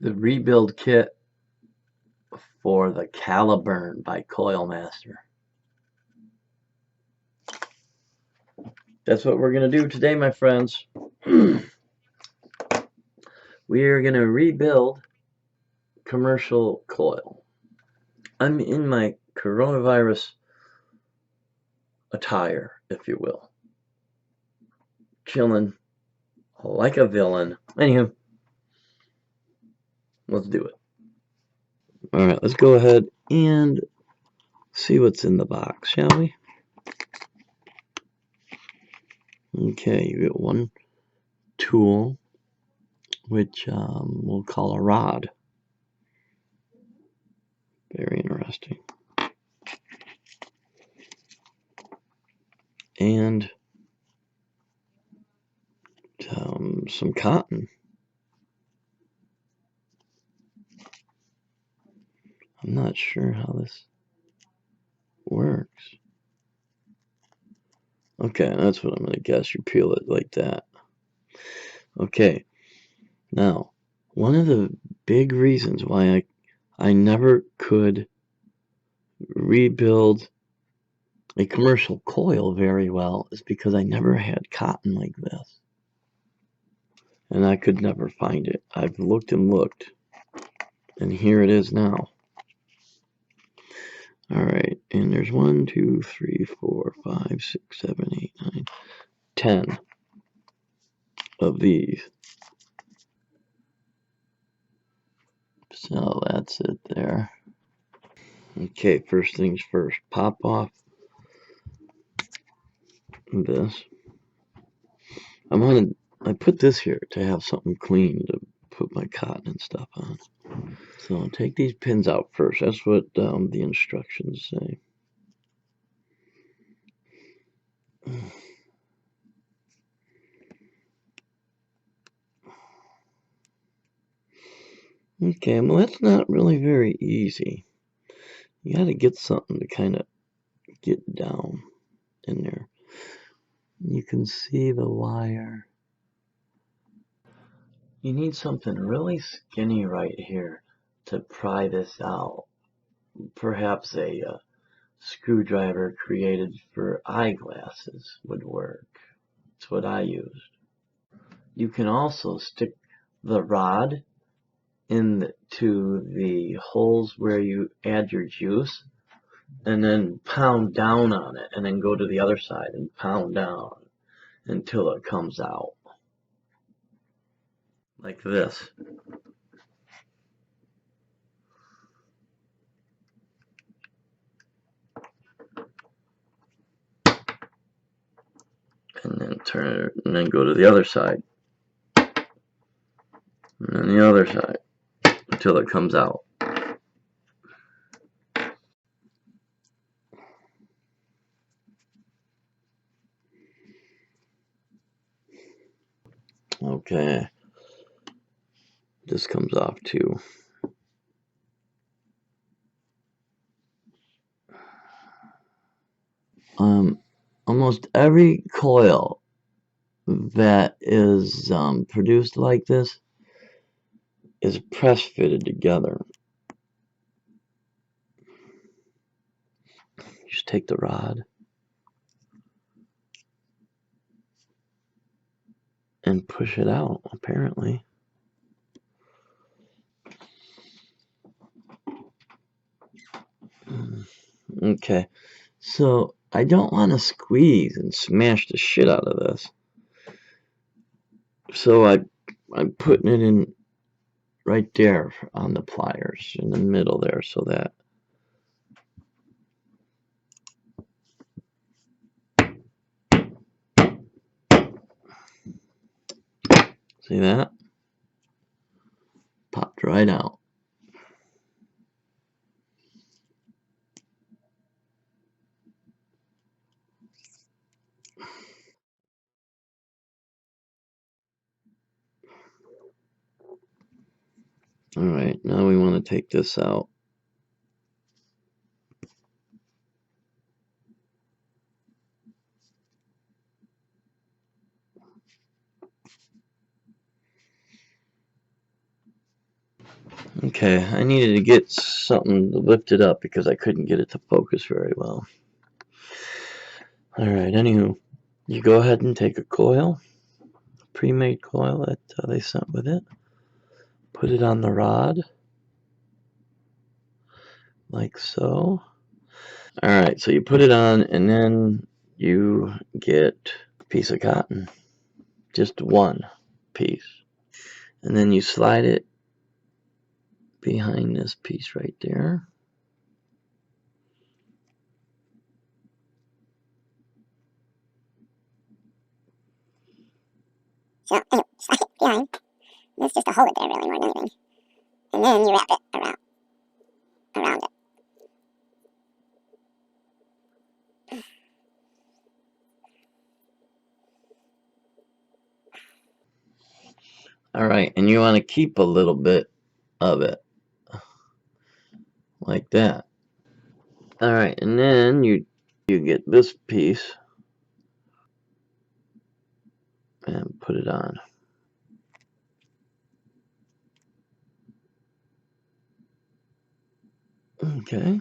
the rebuild kit for the Caliburn by Coil-Master. That's what we're going to do today, my friends. We are going to rebuild commercial coil. I'm in my coronavirus attire, if you will. Chilling like a villain. Anywho, let's do it. Alright, let's go ahead and see what's in the box, shall we? Okay, you get one tool, which we'll call a rod. Very interesting. And some cotton. I'm not sure how this works. Okay, that's what I'm going to guess. You peel it like that. Okay, now, one of the big reasons why I never could rebuild a commercial coil very well is because I never had cotton like this. And I could never find it. I've looked and looked, and here it is now. Alright, and there's 1, 2, 3, 4, 5, 6, 7, 8, 9, 10 of these. So that's it there. Okay, first things first, pop off this. I put this here to have something clean to put my cotton and stuff on. So take these pins out first. That's what the instructions say. Okay, well that's not really very easy. You gotta get something to kind of get down in there. You can see the wire. You need something really skinny right here to pry this out. Perhaps a screwdriver created for eyeglasses would work. That's what I used. You can also stick the rod into the holes where you add your juice and then pound down on it and then go to the other side and pound down until it comes out. Like this. And then turn it and then go to the other side. And then the other side until it comes out. Okay. This comes off too. Almost every coil that is produced like this is press fitted together. Just take the rod and push it out, apparently. Okay, so I don't want to squeeze and smash the shit out of this. So I'm putting it in right there on the pliers in the middle there so that see that? Popped right out. Alright, now we want to take this out. Okay, I needed to get something to lift it up because I couldn't get it to focus very well. Alright, anywho, you go ahead and take a coil, pre-made coil that they sent with it, put it on the rod, like so. Alright, so you put it on and then you get a piece of cotton, just one piece, and then you slide it behind this piece right there. So anyway, slide it behind. That's just to hold it there really more than anything. And then you wrap it around it. Alright, and you want to keep a little bit of it, like that. Alright, and then you get this piece and put it on. Okay.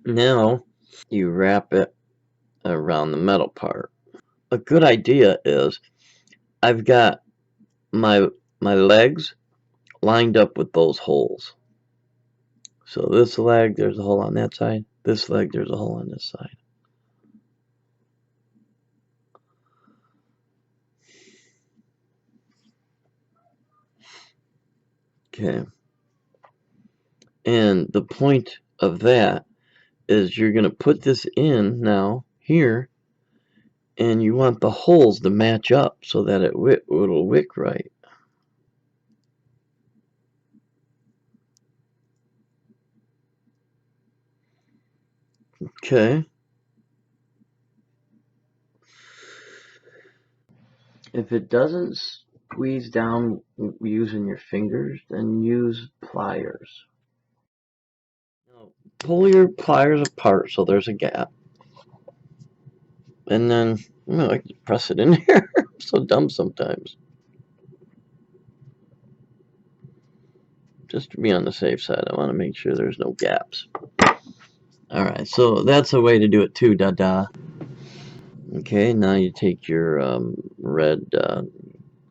Now you wrap it around the metal part. A good idea is I've got my legs lined up with those holes. So this leg, there's a hole on that side. This leg, there's a hole on this side. Okay. And the point of that is you're going to put this in now here, and you want the holes to match up so that it'll wick right. Okay. If it doesn't squeeze down using your fingers, then use pliers. Now, pull your pliers apart so there's a gap. And then, I can press it in here. I'm so dumb sometimes. Just to be on the safe side, I want to make sure there's no gaps. Alright, so that's a way to do it too, da-da. Okay, now you take your red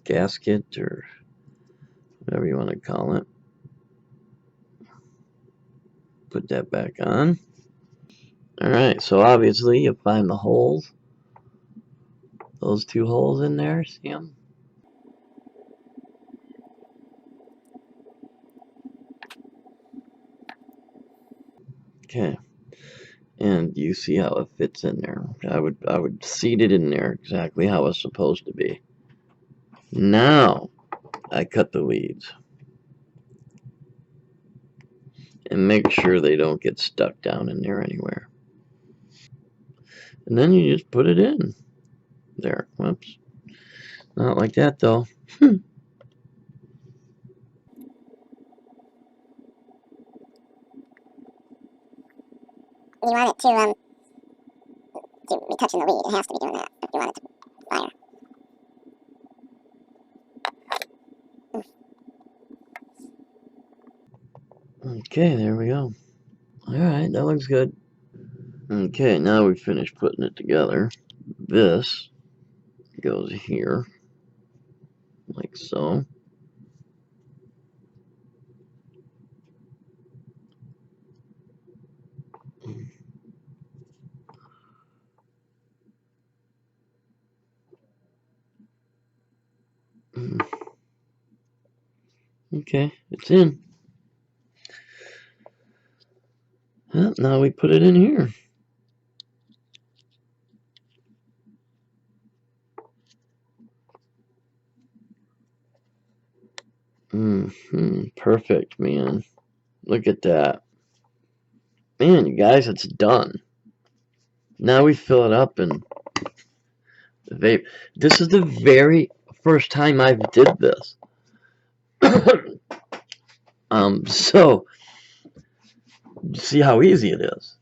gasket, or whatever you want to call it. Put that back on. Alright, so obviously you find the holes. Those two holes in there, see them? Okay. And you see how it fits in there. I would seat it in there exactly how it's supposed to be. Now I cut the leads. And make sure they don't get stuck down in there anywhere. And then you just put it in. There. Whoops. Not like that though. You want it to be touching the lead. It has to be doing that if you want it to fire. Okay, there we go. Alright, that looks good. Okay, now we've finished putting it together. This goes here, like so. Okay, it's in. Well, now we put it in here. Perfect, man. Look at that. Man, you guys, it's done. Now we fill it up and vape. This is the very first time I did this. So see how easy it is.